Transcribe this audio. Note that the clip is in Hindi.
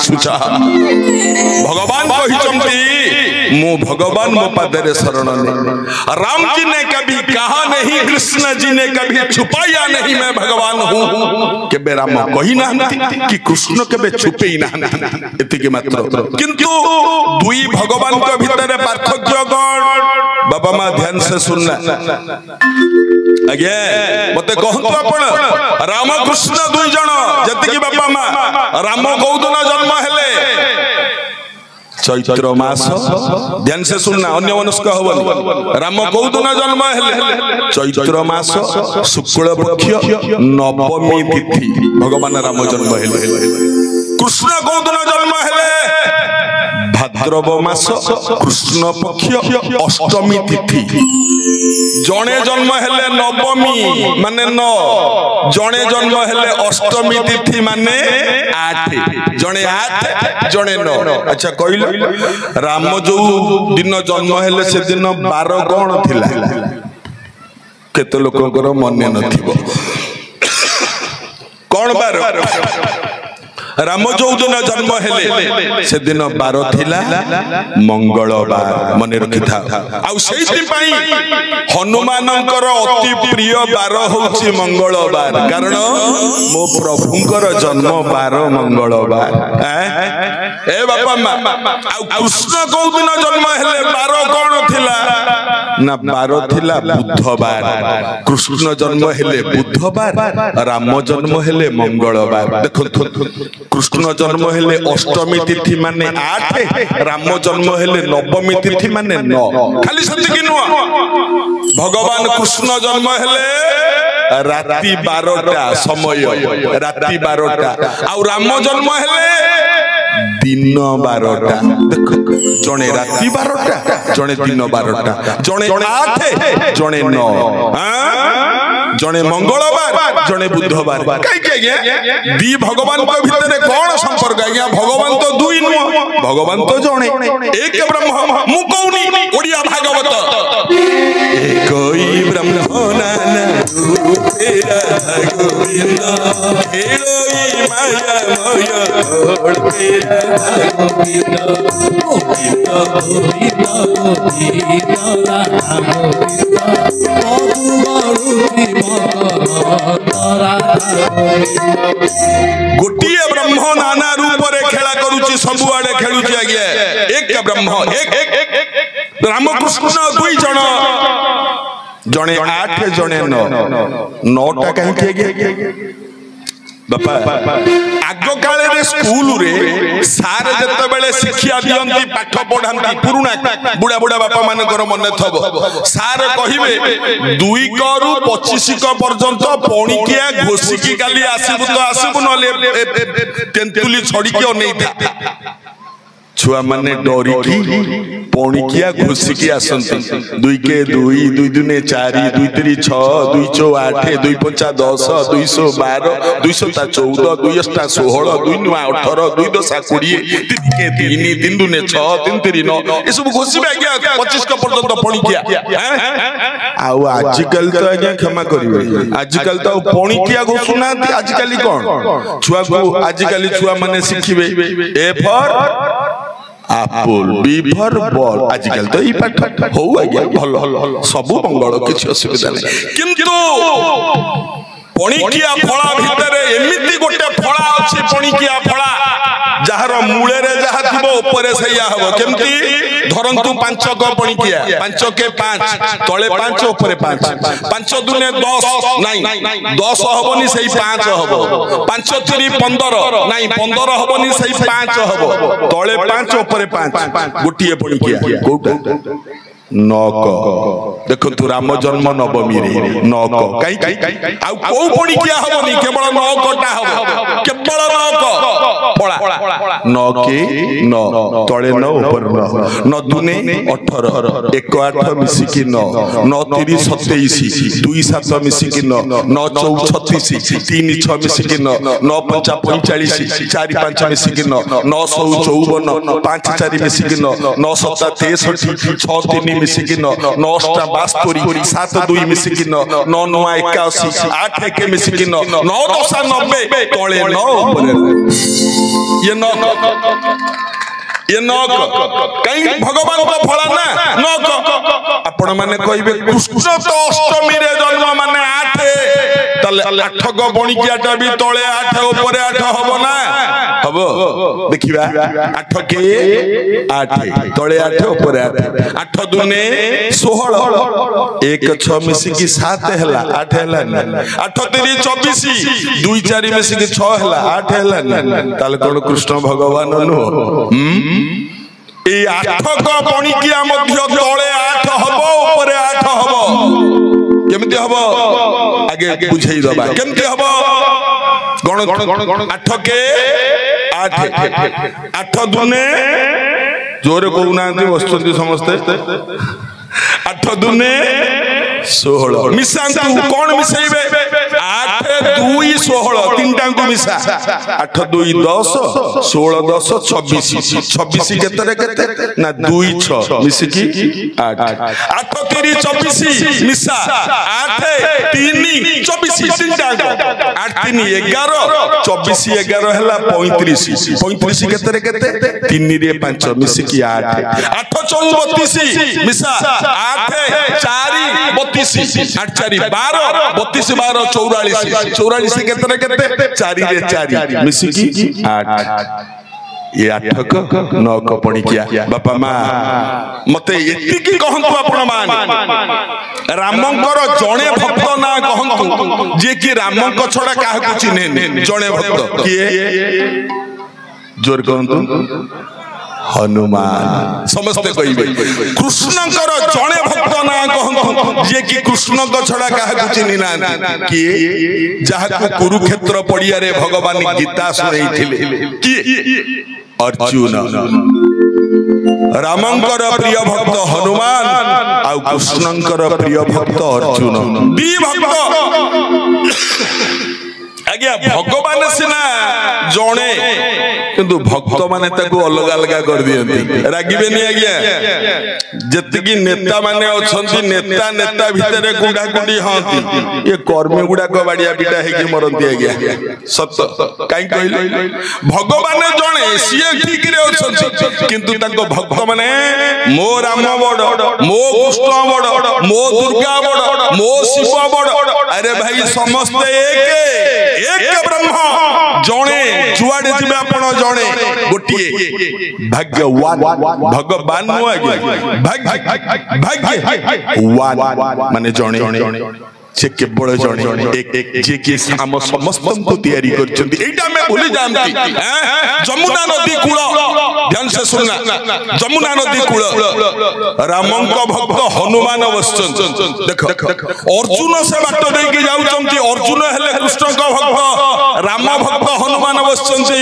दिशुच भगवान कही मु भगवान मो पादरे शरण ने। राम जी ने कभी कहा नहीं, कृष्ण जी ने कभी छुपाया नहीं मैं भगवान हूँ। केबे राम कही ना कि कृष्ण केबे छुपे ही ना एतिके मात्र। किंतु दुई भगवान के भीतर पार्थक्य कौन बाबा माँ ध्यान से सुनना आज्ञा मते कहतु आपण राम कृष्ण दुई जन जति बापा माँ राम कौदिन जन्म हेले चैत्र मास ध्यान से सुनना अन्य मनुष्य हबन। राम कौदिन जन्म हेले चैत्र मास शुक्ल पक्ष नवमी तिथि भगवान राम जन्म हेले। कृष्ण कौदिन जन्म हेले भाद्रव मास कृष्ण पक्ष अष्टमी तिथि। जने जन्म हेले नवमी माने 9, जने जन्म हेले अष्टमी तिथि माने 8, जने 8 जने 9। अच्छा कहलो राम जो दिन जन्म हेले से दिन 12 कौन थिला केते लोकंकर मने नथिबो कौन 12 राम जो दिन जन्म हेले से दिन 12 थिला मंगलवार मन रखि था। आउ सेहि पई हनुमानकर अति प्रिय बार होछि मंगलवार कारण मो प्रभुंकर जन्म 12 मंगलवार। ए बापा मा आउ कृष्ण को दिन जन्म हेले 12 कौन थिला ना 12 थिला बुधवार। कृष्ण जन्म हेले बुधवार राम जन्म हेले मंगलवार। देखो कृष्ण जन्म हेले अष्टमी तिथि माने 8, राम जन्म हेले नवमी तिथि माने 9। खाली सत्य कि नुआ भगवान कृष्ण जन्म हेले राति 12टा समय राति 12टा आउ राम जन्म हेले दिन 12टा। देखो जने राति 12टा जने दिन 12टा जने 8 जने 9 जने मंगलवार जने बुधवार। कहीं दी भगवान के भीतर कौन संपर्क आज्ञा भगवान तो दुई नुह भगवान तो जने एक ब्रह्म मु कहूनी ओडिया भागवत एक ही ब्रह्म नाना रूप तेरा गोविंद खेलोई माया मोय तोड़ तेरा गोविंद गोविंद गोविंद गोविंद राम गोविंद गोटिए ब्रह्म नाना रूप रे खेला करूची सबु आडे खेलुची आज्ञा एक ब्रह्म एक रामकृष्ण दुई जन जने 8 जने 9टा कहीं बापा आग काले रे स्कूल रे सारे जत्ते बेले शिक्षा दियंती पाठ पढ़ांती पुरुना बुढ़ा बुढ़ा बापा मानकर मने थबो सारे कहिबे 2 करू 25 क पर्यंत पणिकिया घोषिकी काली आसीबु तो आसीबु नले तेंतुली छड़ी के नै था छुआ माने डरी की पणिकिया घोषिकी आसंती 2 के 2 2 दुने 4 2 3 6 2 चौ 8 2 5 10 212 200 ता 14 2 ता 16 2 नुआ 18 2 10 20 3 के 3 3 दुने 6 3 3 9 ए सब घोषिबे आज्ञा 25 का पर्यंत पणिकिया आउ आजकल तो आज्ञा क्षमा करिवे आजकल तो पणिकिया घोषुना आजकल कोन छुआ को आजकल छुआ माने शिखिबे A for apple B for ball आजकल तो ई पाठ हो आज्ञा भल सब मंगल किछ असुविधा नै किंतु पणिकिया फळा भितरे एमिति गोटे फळा अछि पणिकिया फळा जहार मूले रे जहा थिबो ऊपर सैया हबो केमती धरंतु 5 क पणिकिया 5 के 5 तळे 5 ऊपर 5 5 दुने 10 नाही 10 हबोनी सही 5 हबो 5 3 15 नाही 15 हबोनी सही 5 हबो तळे 5 ऊपर 5 गोटिए पणिकिया कोटा 9 देखो तू राम जन्म नवमी रे 9 काई आउ को पणिकिया हबोनी केवल 9 कटा हबो केवल 9 पळा 9 के 9 तळे 9 ऊपर 9 9 दुने 18 1 8 मिसी की 9 9 3 27 2 7 मिसी की 9 9 4 36 3 6 मिसी की 9 9 5 45 4 5 मिसी की 9 9 54 5 4 मिसी की 9 9 7 63 6 3 मिसिकी 9 टा 72 7 2 मिसिकी 9 9 81 8 1 मिसिकी 9 9 10 90 तले 9 ऊपर ये 9 ये नौक कहीं भगवान को फला ना नौक आपण माने कहबे कृष्ण तो अष्टमी रे जन्म माने 8 तले 8 को बणिकियाटा भी तले 8 ऊपर 8 हबो ना हबो देखिबा 8 के 8 तले 8 ऊपर 8 8 दुने 16 1 6 मिसी की 7 हला 8 हला 8 3 24 2 4 मिसी की 6 हला 8 हला ताले कोन कृष्ण भगवान नो ए 8 को बणिकिया मध्य तले 8 हबो ऊपर 8 हबो केमती हबो आगे बुझाई दबा केमती हबो गण 8 के 8 8 दुने जोरे कहूना बसुंती समस्ते 8 दुने 16 मिसांतु कौन मिसाइबे 8 2 16 तीनटा को मिसा 8 2 10 16 10 26 26 केतरे केते ना 2 6 मिसी की 8 8 3 24 मिसा 8 3 24 तीनटा 8 3 11 24 11 हला 35 35 केतरे केते 3 रे 5 मिसी की 8 8 4 32 मिसा 8 4 32 8 4 12 32 12 44 44 केतरे केते 4 रे 4 मिसी की 8 ये 8 को 9 को पड़ी किया बापा मां मते एति की कहंतु आपण मान रामंकर जणे भक्त ना कहंतु जे कि रामंक छडा काहे को चिन्हे जणे भक्त किए जोर कहंतु हनुमान समस्ते कहबे कृष्णकर जणे भक्त ना कहंतु जे कि कृष्ण को छडा काहे को चिन्हि ना किए जहा को कुरुक्षेत्र पड़िया रे भगवान गीता सुनैथिले किए अर्जुन रामंकर प्रिय भक्त हनुमान आ कृष्णंकर प्रिय भक्त अर्जुन दी भक्त आज्ञा भगवान सिना जणे किंतु भक्त माने ताको अलग अलग कर दियंती रागिबे नि आज्ञा जति नेता माने अछंती नेता नेता भितरे गुडा गुडी हंती ये कर्मी गुडा को बाडिया पिटा हे कि मरंती आज्ञा सत्य काई कहले भगवान जणे सिए ठीक रे अछंती किंतु ताको भक्त माने मो राम बड़ मो कृष्ण बड़ मो दुर्गा बड़ मो शिव बड़ अरे भाई समस्त एक ब्रह्म जणे जुआडे जिबे आपण जणे गोटिए भाग्यवान भगवान नु आगे भाग्यवान माने जणे से केवल जणे एक जे कि हम समस्त को तैयारी करछंती एटा में भूली जानती जमुना नदी कूल ध्यान से सुनना जमुना नदी कूल रामंक भक्त हनुमान बसचन देखो अर्जुन से बाट दे के जाउचंती अर्जुन हेले कृष्ण का भक्त राम भक्त हनुमान बसचंती।